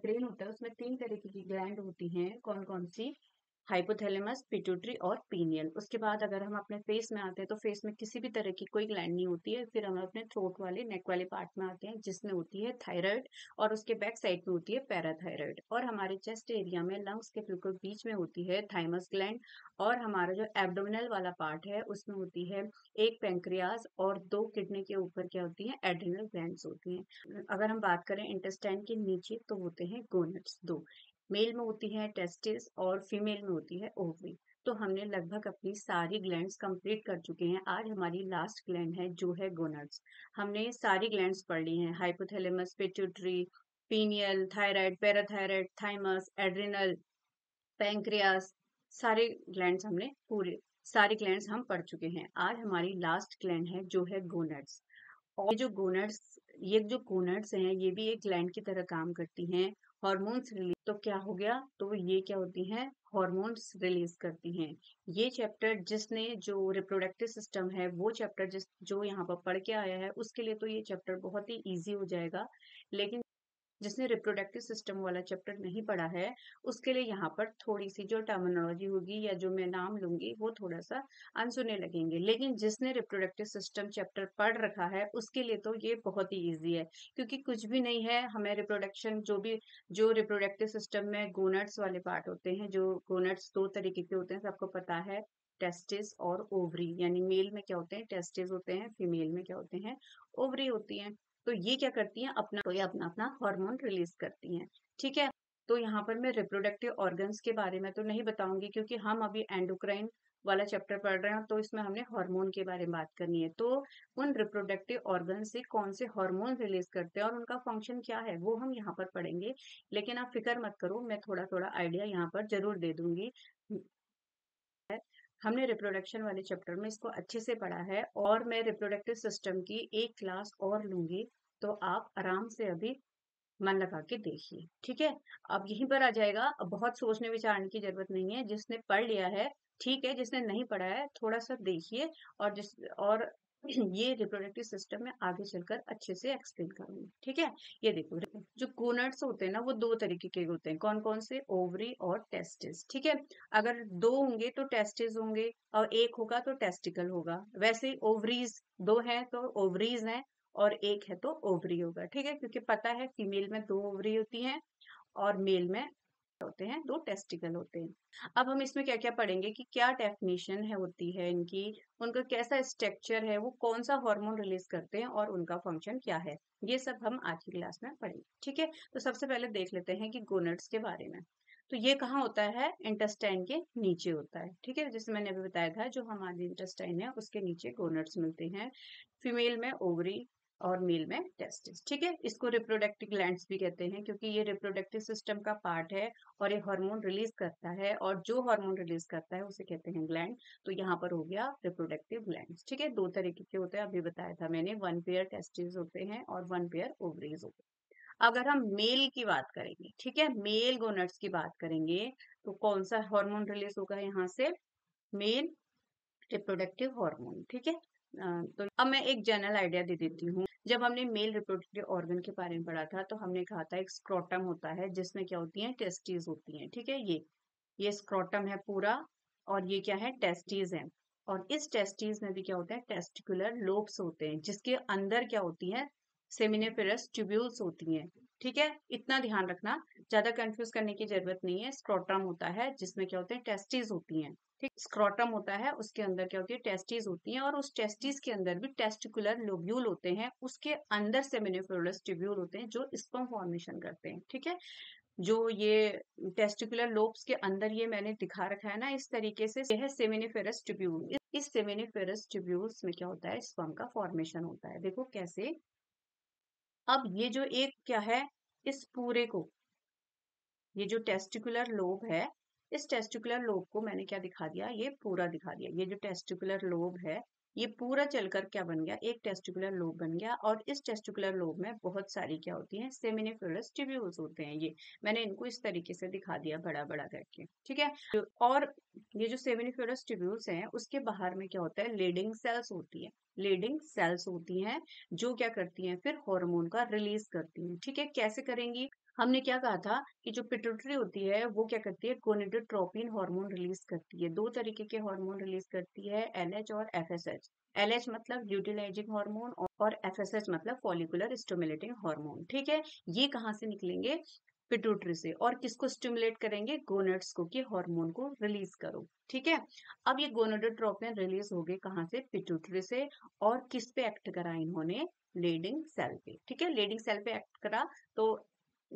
Brain होता है उसमें 3 तरीके की ग्लैंड होती हैं। कौन-कौन सी? हाइपोथैलेमस, पिट्यूटरी और पीनियल। उसके बाद अगर हम अपने फेस में आते हैं तो फेस में किसी भी तरह की कोई ग्लैंड नहीं होती है। फिर हम अपने थ्रोट वाले, नेक वाले पार्ट में आते हैं जिसमें होती है थायराइड और उसके बैक साइड में होती है पैराथायराइड। और हमारे चेस्ट एरिया में लंग्स के बिल्कुल बीच में होती है थाइमस ग्लैंड। और हमारा जो एब्डोमिनल वाला पार्ट है उसमें होती है एक पैंक्रियाज और 2 किडनी के ऊपर क्या होती है? एड्रिनल ग्लैंड्स होती हैं। अगर हम बात करें इंटेस्टाइन के नीचे तो होते हैं गोनेड्स 2। मेल में होती है टेस्टिस और फीमेल में होती है ओवरी। तो हमने लगभग अपनी सारी ग्लैंड्स कंप्लीट कर चुके हैं। आज हमारी लास्ट ग्लैंड है जो है गोनाड्स। हमने सारी ग्लैंड्स पढ़ ली हैं, hypothalamus, pituitary, pineal, thyroid, parathyroid, thymus, adrenal, pancreas, सारे ग्लैंड्स हमने पूरे सारी ग्लैंड्स हम पढ़ चुके हैं। आज हमारी लास्ट ग्लैंड है जो है गोनाड्स। और ये जो गोनाड्स हैं ये भी एक ग्लैंड की तरह काम करती हैं। हॉर्मोन्स रिलीज तो क्या हो गया? तो ये क्या होती हैं? हॉर्मोन्स रिलीज करती हैं। ये चैप्टर जिसने जो रिप्रोडक्टिव सिस्टम है वो चैप्टर जो यहाँ पर पढ़ के आया है उसके लिए तो ये चैप्टर बहुत ही इजी हो जाएगा। लेकिन जिसने रिप्रोडक्टिव सिस्टम वाला चैप्टर नहीं पढ़ा है उसके लिए यहाँ पर थोड़ी सी जो टर्मिनोलॉजी होगी या जो मैं नाम लूंगी वो थोड़ा सा अनसुने लगेंगे। लेकिन जिसने रिप्रोडक्टिव सिस्टम चैप्टर पढ़ रखा है उसके लिए तो ये बहुत ही इजी है, क्योंकि कुछ भी नहीं है। हमें रिप्रोडक्शन जो रिप्रोडक्टिव सिस्टम में गोनट्स वाले पार्ट होते हैं, जो गोनट्स 2 तरीके के होते हैं सबको पता है, टेस्टिस और ओवरी। यानी मेल में क्या होते हैं? टेस्टिस होते हैं, फीमेल में क्या होते हैं? ओवरी होती हैं। तो ये क्या करती हैं? अपना अपना हार्मोन रिलीज करती हैं। ठीक है। तो यहाँ पर मैं रिप्रोडक्टिव ऑर्गन्स के बारे में तो नहीं बताऊंगी क्योंकि हम अभी एंडोक्राइन वाला चैप्टर पढ़ रहे हैं, तो इसमें हमने हार्मोन के बारे में बात करनी है। तो उन रिप्रोडक्टिव ऑर्गन से कौन से हार्मोन रिलीज करते हैं और उनका फंक्शन क्या है वो हम यहाँ पर पढ़ेंगे। लेकिन आप फिक्र मत करो, मैं थोड़ा थोड़ा आइडिया यहाँ पर जरूर दे दूंगी। हमने रिप्रोडक्शन वाले चैप्टर में इसको अच्छे से पढ़ा है और मैं रिप्रोडक्टिव सिस्टम की एक क्लास और लूंगी। तो आप आराम से अभी मन लगा के देखिए। ठीक है। अब यहीं पर आ जाएगा। अब बहुत सोचने विचारने की जरूरत नहीं है। जिसने पढ़ लिया है ठीक है, जिसने नहीं पढ़ा है थोड़ा सा देखिए। और ये रिप्रोडक्टिव सिस्टम में आगे चलकर अच्छे से एक्सप्लेन करूंगी। ठीक है। ये देखो, जो गोनट्स होते हैं ना वो 2 तरीके के होते हैं। कौन कौन से? ओवरी और टेस्टिस। ठीक है। अगर 2 होंगे तो टेस्टिस होंगे और 1 होगा तो टेस्टिकल होगा। वैसे ही ओवरीज 2 है तो ओवरीज हैं और 1 है तो ओवरी होगा। ठीक है। क्योंकि पता है फीमेल में 2 ओवरी होती हैं और मेल में होते हैं 2 टेस्टिकल होते हैं। अब हम इसमें क्या क्या पढ़ेंगे कि क्या डेफिनेशन है होती है इनकी, उनका कैसा स्ट्रक्चर है, वो कौन सा हार्मोन रिलीज करते हैं और उनका फंक्शन क्या है। ये सब हम आज की क्लास में पढ़ेंगे। ठीक है। तो सबसे पहले देख लेते हैं कि गोनड्स के बारे में। तो ये कहाँ होता है? इंटेस्टाइन के नीचे होता है। ठीक है। जैसे मैंने अभी बताया था, जो हमारी इंटेस्टाइन है उसके नीचे गोनड्स मिलते हैं। फीमेल में ओवरी और मेल में टेस्टिस। ठीक है। इसको रिप्रोडक्टिव ग्लैंड्स भी कहते हैं क्योंकि ये रिप्रोडक्टिव सिस्टम का पार्ट है और ये हार्मोन रिलीज करता है, और जो हार्मोन रिलीज करता है उसे कहते हैं ग्लैंड। तो यहाँ पर हो गया रिप्रोडक्टिव ग्लैंड्स। ठीक है। 2 तरीके के होते हैं, अभी बताया था मैंने। 1 पेयर टेस्टिस होते हैं और 1 पेयर ओवरीज होते हैं। अगर हम मेल की बात करेंगे, ठीक है, मेल गोनट्स की बात करेंगे, तो कौन सा हार्मोन रिलीज होगा यहाँ से? Male reproductive hormone. ठीक है। तो अब मैं एक जनरल आइडिया दे देती हूँ। जब हमने मेल रिप्रोडक्टिव ऑर्गन के बारे में पढ़ा था तो हमने कहा था एक स्क्रोटम होता है जिसमें क्या होती है? टेस्टीज होती हैं। ठीक है। ये स्क्रोटम है पूरा और ये क्या है? टेस्टीज है। और इस टेस्टीज में भी क्या होता है? टेस्टिकुलर लोब्स होते हैं जिसके अंदर क्या होती है? सेमिनिफेरस ट्यूब्यूल्स होती हैं। ठीक है। इतना ध्यान रखना, ज्यादा कंफ्यूज करने की जरूरत नहीं है। स्क्रोटम होता है जिसमें क्या होते हैं? टेस्टीज होती हैं। ठीक। स्क्रोटम होता है उसके अंदर क्या होती है? टेस्टिस होती हैं और उस टेस्टिस के अंदर भी टेस्टिकुलर लोब्यूल होते हैं। उसके अंदर सेमिनिफेरस ट्यूब्यूल होते हैं जो स्पर्म फॉर्मेशन करते हैं। ठीक है। जो ये टेस्टिकुलर लोब्स के अंदर ये मैंने दिखा रखा है ना इस तरीके से, यह है सेमिनिफेरस ट्यूब्यूल। इस सेमिनिफेरस ट्यूब्यूल्स में क्या होता है? स्पर्म का फॉर्मेशन होता है। देखो कैसे। अब ये जो एक क्या है, इस पूरे को, ये जो टेस्टिकुलर लोब है, इस टेस्टिकुलर लोब को मैंने क्या दिखा दिया? ये पूरा दिखा दिया। ये जो टेस्टिकुलर लोब है ये पूरा चलकर क्या बन गया? एक टेस्टिकुलर लोब बन गया। और इस टेस्टिकुलर लोब में बहुत सारी क्या होती हैं? सेमिनिफेरस ट्यूब्यूल्स होते हैं। ये मैंने इनको इस तरीके से दिखा दिया बड़ा बड़ा करके। ठीक है। और ये जो सेमिनिफेरस ट्यूब्यूल्स हैं उसके बाहर में क्या होता है? लीडिंग सेल्स होती है। लीडिंग सेल्स होती हैं जो क्या करती हैं? फिर हार्मोन का रिलीज करती हैं। ठीक है। कैसे करेंगी? हमने क्या कहा था कि जो पिट्यूटरी होती है वो क्या करती है, गोनेडोट्रोपिन हार्मोन रिलीज करती है। दो तरीके के हार्मोन रिलीज करती है, एलएच और एफएसएच। एलएच मतलब ल्यूटिलाइजिंग हार्मोन और एफएसएच मतलब फॉलिकुलर स्टिमुलेटिंग हार्मोन। ठीक है, ये कहाँ से निकलेंगे, पिट्यूटरी से। और किसको स्टिमुलेट करेंगे, गोनेड्स को, कि हार्मोन को रिलीज करो। ठीक है, अब ये गोनेडोट्रोपिन रिलीज हो गए कहाँ से, पिट्यूटरी से। और किस पे एक्ट करा इन्होंने, लेडिंग सेल पे। ठीक है, लेडिंग सेल पे एक्ट करा तो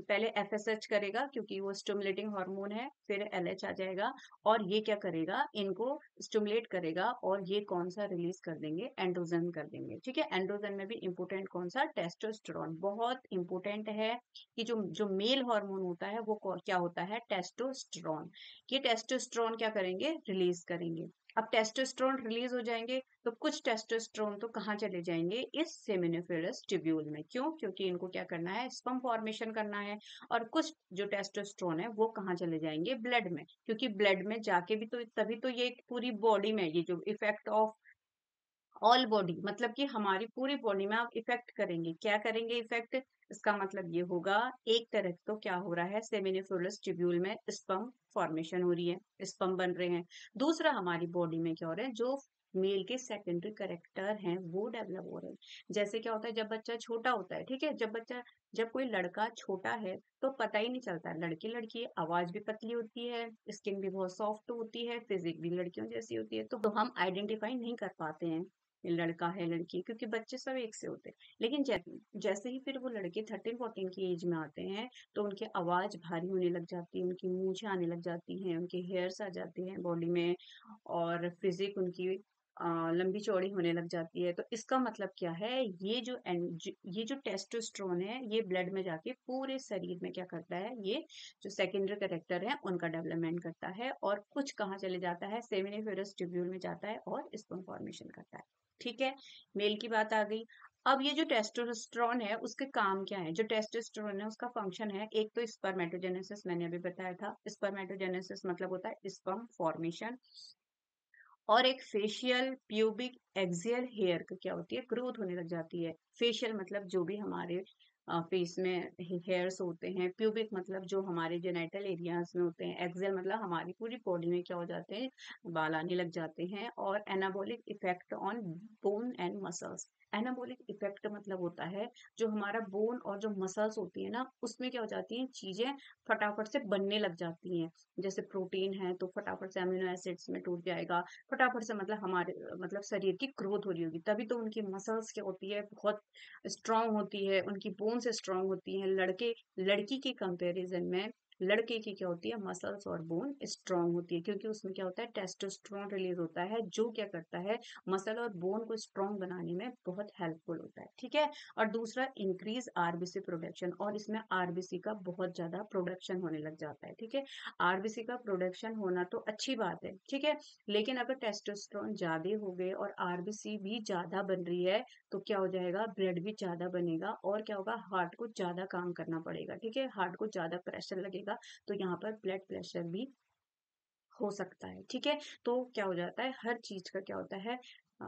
पहले एफएसएच करेगा क्योंकि वो स्टिमुलेटिंग हार्मोन है, फिर एलएच आ जाएगा और ये क्या करेगा, इनको स्टिमुलेट करेगा और ये कौन सा रिलीज कर देंगे, एंड्रोजन कर देंगे। ठीक है, एंड्रोजन में भी इंपोर्टेंट कौन सा, टेस्टोस्टेरोन। बहुत इंपोर्टेंट है कि जो जो मेल हार्मोन होता है वो क्या होता है, टेस्टोस्टेरोन। ये टेस्टोस्टेरोन क्या करेंगे, रिलीज करेंगे। अब टेस्टोस्टेरोन रिलीज हो जाएंगे तो कुछ टेस्टोस्टेरोन तो कहाँ चले जाएंगे, इस सेमिनिफेरस ट्यूब्यूल में। क्यों, क्योंकि इनको क्या करना है, स्पर्म फॉर्मेशन करना है। और कुछ जो टेस्टोस्टेरोन है वो कहाँ चले जाएंगे, ब्लड में। क्योंकि ब्लड में जाके भी तो तभी तो ये पूरी बॉडी में ये जो इफेक्ट ऑफ ऑल बॉडी, मतलब कि हमारी पूरी बॉडी में आप इफेक्ट करेंगे। क्या करेंगे इफेक्ट, इसका मतलब ये होगा, एक तरफ तो क्या हो रहा है, सेमिनिफेरस ट्यूब्यूल में स्पर्म फॉर्मेशन हो रही है, स्पर्म बन रहे हैं। दूसरा हमारी बॉडी में क्या हो रहा है, जो मेल के सेकेंडरी कैरेक्टर हैं वो डेवलप हो रहे हैं। जैसे क्या होता है, जब बच्चा छोटा होता है, ठीक है, जब कोई लड़का छोटा है तो पता ही नहीं चलता, लड़की लड़की, आवाज भी पतली होती है, स्किन भी बहुत सॉफ्ट होती है, फिजिक भी लड़कियों जैसी होती है, तो हम आइडेंटिफाई नहीं कर पाते हैं ये लड़का है लड़की है, क्योंकि बच्चे सब एक से होते हैं। लेकिन जैसे ही फिर वो लड़के 13-14 की एज में आते हैं तो उनकी आवाज भारी होने लग जाती है, उनकी मूछें आने लग जाती हैं, उनके हेयर्स आ जाते हैं बॉडी में, और फिजिक उनकी लंबी चौड़ी होने लग जाती है। तो इसका मतलब क्या है, ये जो टेस्टोस्टेरोन है ये ब्लड में जाके पूरे शरीर में क्या करता है, ये जो सेकेंडरी कैरेक्टर है उनका डेवलपमेंट करता है। और कुछ कहाँ चले जाता है, सेमिनिफेरस ट्यूब्यूल में जाता है और स्पर्म फॉर्मेशन करता है। ठीक है, मेल की बात आ गई। अब ये जो टेस्टोस्टेरोन है उसके काम क्या है, जो टेस्टोस्टेरोन है उसका फंक्शन है, एक तो स्पर्मेटोजेनेसिस, मैंने अभी बताया था। स्पर्मेटोजेनेसिस मतलब होता है स्पर्म फॉर्मेशन। और एक फेशियल प्यूबिक एक्सियल हेयर का क्या होती है, ग्रोथ होने लग जाती है। फेशियल मतलब जो भी हमारे फेस में हेयर्स होते हैं, प्यूबिक मतलब जो हमारे जेनिटल एरियाज में होते हैं, एक्सियल मतलब हमारी पूरी बॉडी में क्या हो जाते हैं, बाल आने लग जाते हैं। और anabolic effect on bone and muscles. Anabolic effect मतलब होता है जो हमारा बोन और जो मसल्स होती है ना, उसमें क्या हो जाती हैं चीजें, फटाफट से बनने लग जाती हैं। जैसे प्रोटीन है तो फटाफट से अमीनो एसिड्स में टूट जाएगा, फटाफट से, मतलब हमारे मतलब शरीर की ग्रोथ हो रही होगी, तभी तो उनकी मसल्स क्या होती है, बहुत स्ट्रांग होती है, उनकी बोन्स स्ट्रांग होती हैं। लड़के लड़की के कंपैरिजन में लड़के की क्या होती है, मसल्स और बोन स्ट्रांग होती है, क्योंकि उसमें क्या होता है, टेस्टोस्टेरोन रिलीज होता है जो क्या करता है, मसल और बोन को स्ट्रांग बनाने में बहुत हेल्पफुल होता है। ठीक है, और दूसरा इंक्रीज आरबीसी प्रोडक्शन, और इसमें आरबीसी का बहुत ज्यादा प्रोडक्शन होने लग जाता है। ठीक है, आरबीसी का प्रोडक्शन होना तो अच्छी बात है, ठीक है, लेकिन अगर टेस्टोस्टेरोन ज्यादा हो गए और आरबीसी भी ज्यादा बन रही है तो क्या हो जाएगा, ब्लड भी ज्यादा बनेगा और क्या होगा, हार्ट को ज्यादा काम करना पड़ेगा। ठीक है, हार्ट को ज्यादा प्रेशर लगेगा तो यहाँ पर ब्लड प्रेशर भी हो सकता है। ठीक है, तो क्या हो जाता है, हर चीज का क्या होता है,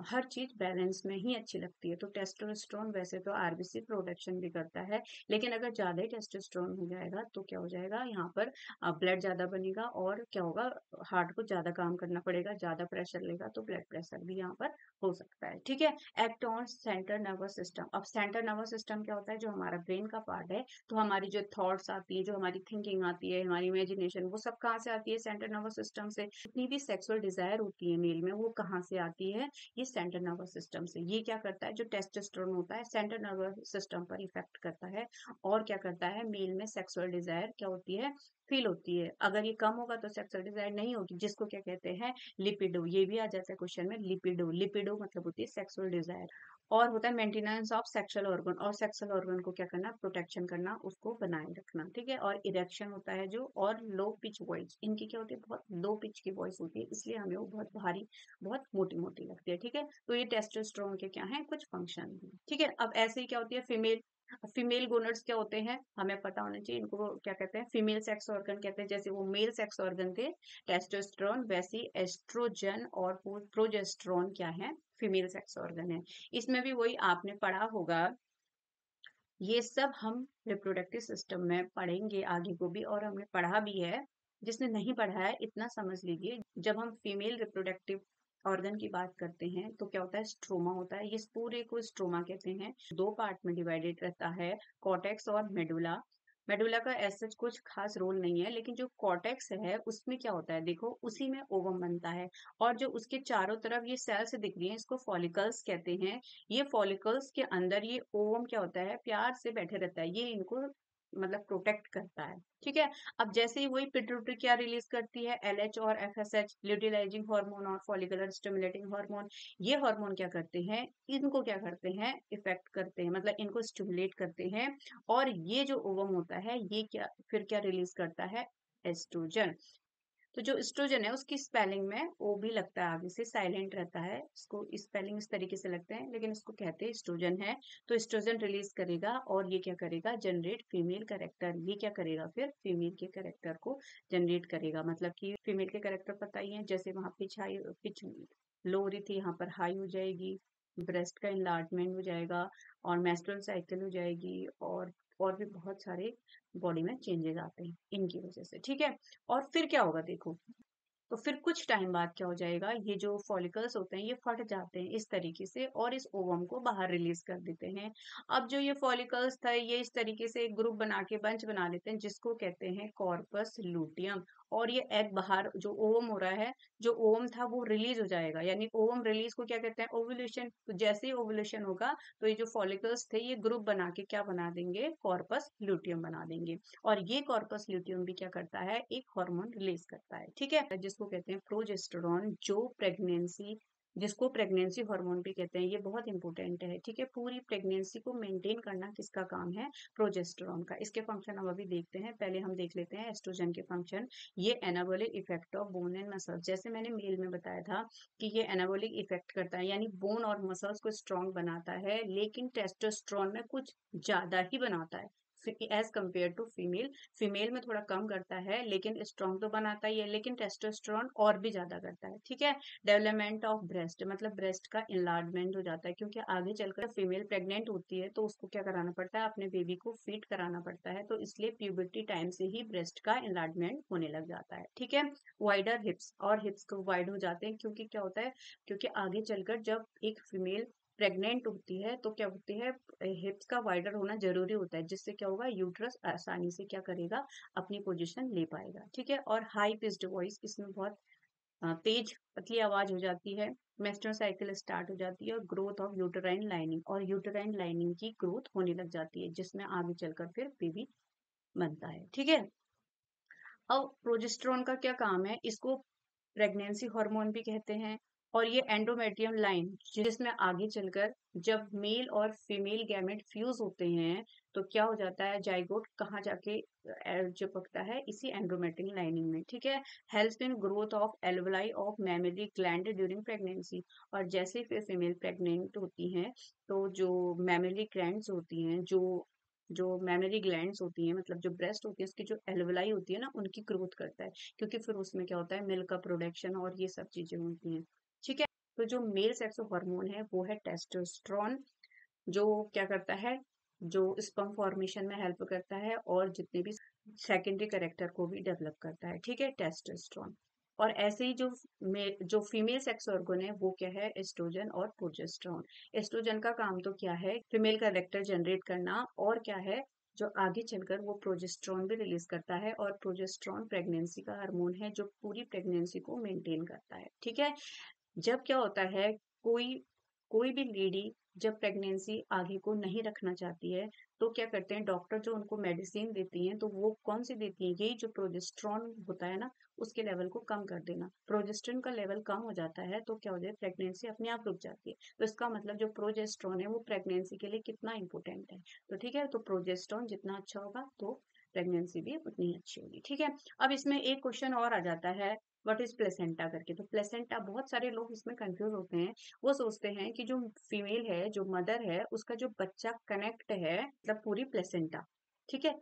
हर चीज बैलेंस में ही अच्छी लगती है। तो टेस्टोस्टेरोन वैसे तो आरबीसी प्रोडक्शन भी करता है, लेकिन अगर ज्यादा ही टेस्टोस्टेरोन हो जाएगा तो क्या हो जाएगा, यहाँ पर ब्लड ज्यादा बनेगा और क्या होगा, हार्ट को ज्यादा काम करना पड़ेगा, ज्यादा प्रेशर लेगा तो ब्लड प्रेशर भी यहाँ पर हो सकता है। ठीक है, act on central nervous system. अब सेंट्रल नर्वस सिस्टम क्या होता है, जो हमारा ब्रेन का पार्ट है, तो हमारी जो थॉट्स आती है, जो हमारी थिंकिंग आती है, हमारी इमेजिनेशन, वो सब कहाँ से आती है, सेंट्रल नर्वस सिस्टम से। जितनी भी सेक्सुअल डिजायर होती है मेल में, वो कहाँ से आती है, ये सेंट्रल नर्वस सिस्टम से। ये क्या करता है, जो टेस्टोस्टेरोन होता है सेंट्रल नर्वस सिस्टम पर इफेक्ट करता है और क्या करता है, मेल में सेक्सुअल डिजायर क्या होती है, फील होती है। अगर ये कम होगा तो सेक्सुअल डिजायर नहीं होगी, जिसको क्या कहते हैं, लिपिडो। ये भी आ जाता है क्वेश्चन में, लिपिडो। लिपिडो मतलब होती है सेक्सुअल डिजायर। और होता है मेंटेनेंस ऑफ सेक्सुअल ऑर्गन, और सेक्सुअल ऑर्गन को क्या करना, प्रोटेक्शन करना, उसको बनाए रखना। ठीक है, और इरेक्शन होता है जो, और लो पिच वॉइस, इनकी क्या होती है, बहुत लो पिच की वॉइस होती है, इसलिए हमें वो बहुत भारी, बहुत मोटी मोटी लगती है। ठीक है, तो ये टेस्टोस्टेरोन के क्या है, कुछ फंक्शन है। ठीक है, अब ऐसे ही क्या होती है, फीमेल फीमेल गोनड्स क्या होते हैं, हमें पता होना चाहिए, इनको क्या कहते हैं, फीमेल सेक्स ऑर्गन कहते हैं। जैसे वो मेल सेक्स ऑर्गन थे टेस्टोस्टेरोन, वैसी एस्ट्रोजन और प्रोजेस्टेरोन क्या है, फीमेल सेक्स ऑर्गन है। इसमें भी वही आपने पढ़ा होगा ये सब हम रिप्रोडक्टिव सिस्टम में पढ़ेंगे आगे को भी, और हमने पढ़ा भी है। जिसने नहीं पढ़ा है इतना समझ लीजिए, जब हम फीमेल रिप्रोडक्टिव ऑर्गन की बात करते हैं तो क्या होता है, स्ट्रोमा होता है। इस पूरे को स्ट्रोमा कहते हैं। दो पार्ट में डिवाइडेड रहता है, कॉर्टेक्स और मेडुला। मेडुला का ऐसा कुछ खास रोल नहीं है, लेकिन जो कॉर्टेक्स है उसमें क्या होता है देखो, उसी में ओवम बनता है। और जो उसके चारों तरफ ये सेल्स दिख रही हैं, इसको फॉलिकल्स कहते हैं। ये फॉलिकल्स के अंदर ये ओवम क्या होता है, प्यार से बैठे रहता है, ये इनको मतलब प्रोटेक्ट करता है। ठीक है। अब जैसे ही वही पिट्यूटरी क्या रिलीज करती है, एलएच और एफएसएच, ल्यूटिलाइजिंग हार्मोन और फॉलिकुलर स्टिमुलेटिंग हार्मोन। ये हार्मोन क्या करते हैं, इनको क्या करते हैं, इफेक्ट करते हैं, मतलब इनको स्टिमुलेट करते हैं। और ये जो ओवम होता है ये क्या फिर क्या रिलीज करता है, एस्ट्रोजन। तो जो एस्ट्रोजन है उसकी स्पेलिंग में ओ भी लगता है, आगे से साइलेंट रहता है, इसको स्पेलिंग इस तरीके से लगते हैं, लेकिन इसको कहते हैं एस्ट्रोजन है। तो एस्ट्रोजन रिलीज करेगा और ये क्या करेगा, जनरेट फीमेल कैरेक्टर। ये क्या करेगा, फिर फीमेल के कैरेक्टर को जनरेट करेगा। मतलब कि फीमेल के कैरेक्टर पता ही है, जैसे वहां पिच लो हो रही थी, यहाँ पर हाई हो जाएगी, ब्रेस्ट का इनलार्जमेंट हो जाएगा, और मेंस्ट्रुअल साइकिल हो जाएगी, और भी बहुत सारे बॉडी में चेंजेस आते हैं इनकी वजह से। ठीक है। और फिर क्या होगा देखो, तो फिर कुछ टाइम बाद क्या हो जाएगा, ये जो फॉलिकल्स होते हैं ये फट जाते हैं इस तरीके से, और इस ओवम को बाहर रिलीज कर देते हैं। अब जो ये फॉलिकल्स था ये इस तरीके से एक ग्रुप बना के बंच बना लेते हैं, जिसको कहते हैं कॉर्पस लूटियम। और ये एग बाहर जो ओवम हो रहा है, जो ओवम था वो रिलीज हो जाएगा, यानी ओवम रिलीज को क्या कहते हैं, ओवुलेशन। तो जैसे ही ओवुलेशन होगा तो ये जो फॉलिकल्स थे ये ग्रुप बना के क्या बना देंगे, कॉर्पस ल्यूटियम बना देंगे। और ये कॉर्पस ल्यूटियम भी क्या करता है, एक हार्मोन रिलीज करता है। ठीक है। जिसको कहते हैं प्रोजेस्टेरॉन, जिसको प्रेगनेंसी हार्मोन भी कहते हैं। ये बहुत इंपॉर्टेंट है। ठीक है। पूरी प्रेगनेंसी को मेंटेन करना किसका काम है, प्रोजेस्टेरॉन का। इसके फंक्शन हम अभी देखते हैं, पहले हम देख लेते हैं एस्ट्रोजन के फंक्शन। ये anabolic effect of bone and muscles, जैसे मैंने मेल में बताया था कि ये एनाबॉलिक इफेक्ट करता है, यानी बोन और मसल्स को स्ट्रॉन्ग बनाता है, लेकिन टेस्टोस्टेरोन में कुछ ज्यादा ही बनाता है as compare to female. Female में थोड़ा कम करता है, लेकिन स्ट्रॉन्ग तो बनाता ही है, लेकिन टेस्टोस्टेरोन और भी ज्यादा करता है। ठीक है। डेवलपमेंट ऑफ ब्रेस्ट, मतलब ब्रेस्ट का इनलार्जमेंट हो जाता है, क्योंकि आगे चलकर फीमेल प्रेग्नेंट होती है तो उसको क्या कराना पड़ता है, अपने बेबी को फीड कराना पड़ता है, तो इसलिए प्यूबर्टी टाइम से ही ब्रेस्ट का इनलार्जमेंट होने लग जाता है। ठीक है। वाइडर हिप्स, और हिप्स को वाइड हो जाते हैं, क्योंकि क्या होता है, क्योंकि आगे चलकर जब एक फीमेल प्रेग्नेंट होती है तो क्या होती है, हिप्स का वाइडर होना जरूरी होता है, जिससे क्या होगा, यूट्रस आसानी से क्या करेगा, अपनी पोजीशन ले पाएगा। ठीक है। और हाई पिच्ड वॉइस, इसमें बहुत तेज पतली आवाज हो जाती है। मेंस्ट्रुअल साइकिल स्टार्ट हो जाती है, और ग्रोथ ऑफ यूटेराइन लाइनिंग, और यूटेराइन लाइनिंग की ग्रोथ होने लग जाती है, जिसमें आगे चलकर फिर बेबी बनता है। ठीक है। अब प्रोजेस्टेरोन का क्या काम है, इसको प्रेगनेंसी हार्मोन भी कहते हैं। और ये एंडोमेट्रियम लाइन, जिसमें आगे चलकर जब मेल और फीमेल गैमेट फ्यूज होते हैं तो क्या हो जाता है, जाइगोट कहाँ जाके चिपकता है, इसी एंडोमेट्रियम लाइनिंग में। ठीक है। Help in growth of alveoli of mammary gland during pregnancy. और जैसे ही फिर फीमेल प्रेग्नेंट होती हैं तो जो मैमरी ग्लैंड्स होती हैं, जो जो मैमरी ग्लैंड्स होती हैं, मतलब जो ब्रेस्ट होती है, उसकी जो एल्वलाई होती है ना, उनकी ग्रोथ करता है, क्योंकि फिर उसमें क्या होता है, मिल्क का प्रोडक्शन और ये सब चीजें होती हैं। ठीक है। तो जो मेल सेक्स हार्मोन है वो है टेस्टोस्टेरोन, जो क्या करता है, जो स्पर्म फॉर्मेशन में हेल्प करता है, और जितने भी सेकेंडरी कैरेक्टर को भी डेवलप करता है। ठीक है, टेस्टोस्टेरोन। और ऐसे ही जो फीमेल सेक्स ऑर्गन है वो क्या है, एस्ट्रोजन और प्रोजेस्टेरोन। एस्ट्रोजन का काम तो क्या है, फीमेल कैरेक्टर जनरेट करना, और क्या है, जो आगे चलकर वो प्रोजेस्टेरोन भी रिलीज करता है। और प्रोजेस्टेरोन प्रेगनेंसी का हार्मोन है, जो पूरी प्रेगनेंसी को मेंटेन करता है। ठीक है। जब क्या होता है, कोई कोई भी लेडी जब प्रेगनेंसी आगे को नहीं रखना चाहती है तो क्या करते हैं डॉक्टर, जो उनको मेडिसिन देती हैं तो वो कौन सी देती हैं, यही जो प्रोजेस्टेरोन होता है ना, उसके लेवल को कम कर देना। प्रोजेस्टेरोन का लेवल कम हो जाता है तो क्या हो जाए, प्रेगनेंसी अपने आप रुक जाती है। तो इसका मतलब जो प्रोजेस्टेरोन है वो प्रेगनेंसी के लिए कितना इंपॉर्टेंट है। तो ठीक है, तो प्रोजेस्टेरोन जितना अच्छा होगा तो प्रेगनेंसी भी उतनी अच्छी होगी। ठीक है। अब इसमें एक क्वेश्चन और आ जाता है, व्हाट इज प्लेसेंटा करके। तो प्लेसेंटा, बहुत सारे लोग इसमें कंफ्यूज होते हैं। वो सोचते हैं कि जो फीमेल है, जो मदर है, उसका जो बच्चा कनेक्ट है, मतलब पूरी प्लेसेंटा। ठीक है।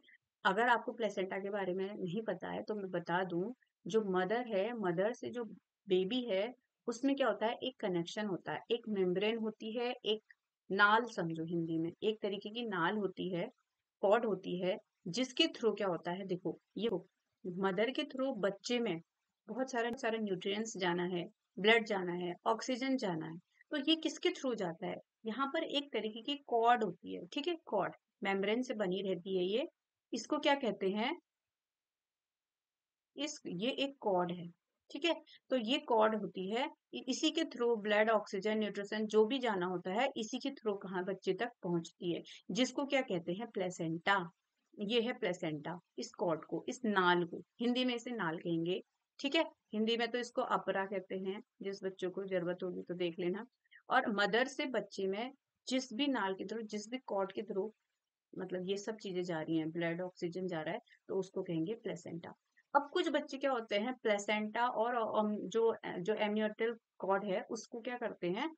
अगर आपको प्लेसेंटा के बारे में नहीं पता है तो मैं बता दूं, जो मदर है, मदर से जो बेबी है, उसमें क्या होता है, एक कनेक्शन होता है, एक मेम्ब्रेन होती है, एक नाल समझो हिंदी में, एक तरीके की नाल होती है, कॉर्ड होती है, जिसके थ्रू क्या होता है, देखो ये मदर के थ्रू बच्चे में बहुत सारे न्यूट्रिएंट्स जाना है, ब्लड जाना है, ऑक्सीजन जाना है। तो ये किसके थ्रू जाता है, यहाँ पर एक तरीके की कॉर्ड होती है, ठीक है, कॉर्ड मेम्ब्रेन से बनी रहती है ये। इसको क्या कहते हैं, ये एक कॉर्ड है, ठीक है। तो ये कॉर्ड होती है, इसी के थ्रू ब्लड, ऑक्सीजन, न्यूट्रिशन जो भी जाना होता है, इसी के थ्रू कहाँ बच्चे तक पहुंचती है, जिसको क्या कहते हैं, प्लेसेंटा। ये है प्लेसेंटा, इस कॉर्ड को, इस नाल को, हिंदी में इसे नाल कहेंगे, ठीक है। हिंदी में तो इसको अपरा कहते हैं, जिस बच्चों को जरूरत होगी तो देख लेना। और मदर से बच्चे में जिस भी नाल के थ्रू, जिस भी कॉर्ड के थ्रू, मतलब ये सब चीजें जा रही हैं, ब्लड ऑक्सीजन जा रहा है, तो उसको कहेंगे प्लेसेंटा। अब कुछ बच्चे क्या होते हैं, प्लेसेंटा और जो जो एमनियोटिक कॉर्ड है उसको क्या करते हैं,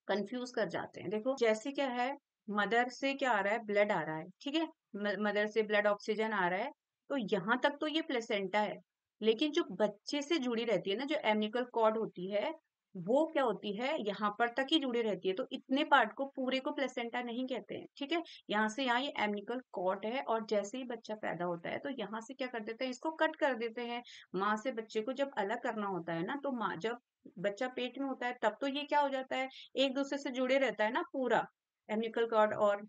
कंफ्यूज कर जाते हैं। देखो जैसे क्या है, मदर से क्या आ रहा है, ब्लड आ रहा है, ठीक है, मदर से ब्लड ऑक्सीजन आ रहा है, तो यहाँ तक तो ये प्लेसेंटा है। लेकिन जो बच्चे से जुड़ी रहती है ना, जो एमनिकल कॉर्ड होती है, वो क्या होती है, यहाँ पर तक ही जुड़ी रहती है। तो इतने पार्ट को, पूरे को प्लेसेंटा नहीं कहते हैं, ठीक है। यहाँ से यहाँ ये एमनिकल कॉर्ड है, और जैसे ही बच्चा पैदा होता है तो यहाँ से क्या कर देते हैं, इसको कट कर देते हैं। माँ से बच्चे को जब अलग करना होता है ना, तो माँ जब बच्चा पेट में होता है तब तो ये क्या हो जाता है, एक दूसरे से जुड़े रहता है ना पूरा, एमनिकल कॉर्ड और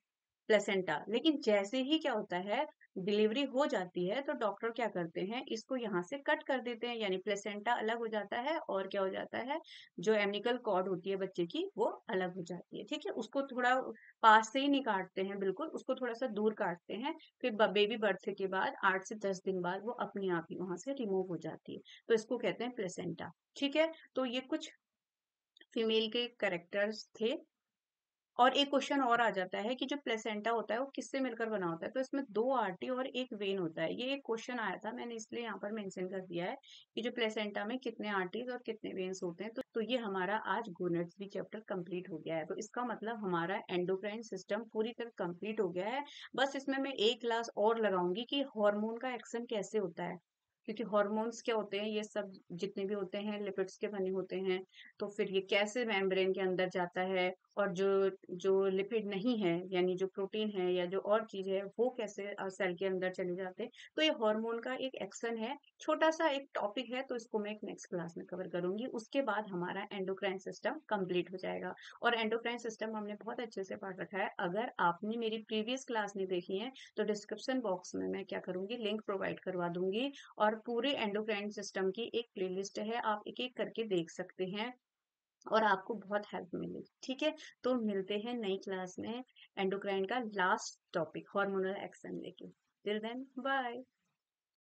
प्लेसेंटा। लेकिन जैसे ही क्या होता है, डिलीवरी हो जाती है, तो डॉक्टर क्या करते हैं, इसको यहाँ से कट कर देते हैं, यानी प्लेसेंटा अलग हो जाता है, और क्या हो जाता है, जो एमनिकल कॉर्ड होती है बच्चे की, वो अलग हो जाती है, ठीक है। उसको थोड़ा पास से ही नहीं काटते हैं, बिल्कुल उसको थोड़ा सा दूर काटते हैं। फिर बेबी बर्थ के बाद 8 से 10 दिन बाद वो अपने आप ही वहां से रिमूव हो जाती है। तो इसको कहते हैं प्लेसेंटा, ठीक है। तो ये कुछ फीमेल के कैरेक्टर्स थे। और एक क्वेश्चन और आ जाता है कि जो प्लेसेंटा होता है वो किससे मिलकर बना होता है, तो इसमें 2 आर्टरी और एक वेन होता है। ये एक क्वेश्चन आया था, मैंने इसलिए यहाँ पर मेंशन कर दिया है कि जो प्लेसेंटा में कितने आर्टरीज और कितने वेन्स होते हैं। तो ये हमारा आज गोनेड्स भी चैप्टर कंप्लीट हो गया है। तो इसका मतलब हमारा एंडोक्राइन सिस्टम पूरी तरह कंप्लीट हो गया है। बस इसमें मैं एक क्लास और लगाऊंगी कि हार्मोन का एक्शन कैसे होता है, क्योंकि हॉर्मोन्स क्या होते हैं, ये सब जितने भी होते हैं लिपिड्स के बने होते हैं। तो फिर ये कैसे मेम्ब्रेन के अंदर जाता है, और जो जो लिपिड नहीं है, यानी जो प्रोटीन है या जो और चीज है, वो कैसे सेल के अंदर चले जाते हैं। तो ये हार्मोन का एक एक्शन है, छोटा सा एक टॉपिक है, तो इसको मैं एक नेक्स्ट क्लास में कवर करूंगी। उसके बाद हमारा एंडोक्राइन सिस्टम कंप्लीट हो जाएगा। और एंडोक्राइन सिस्टम हमने बहुत अच्छे से पढ़ रखा है। अगर आपने मेरी प्रीवियस क्लास नहीं देखी है, तो डिस्क्रिप्शन बॉक्स में मैं क्या करूंगी, लिंक प्रोवाइड करवा दूंगी। और पूरे एंडोक्राइन सिस्टम की एक प्लेलिस्ट है, आप एक एक करके देख सकते हैं, और आपको बहुत हेल्प मिलेगी, ठीक है। तो मिलते हैं नई क्लास में एंडोक्राइन का लास्ट टॉपिक, हार्मोनल एक्शन लेके। Till then bye.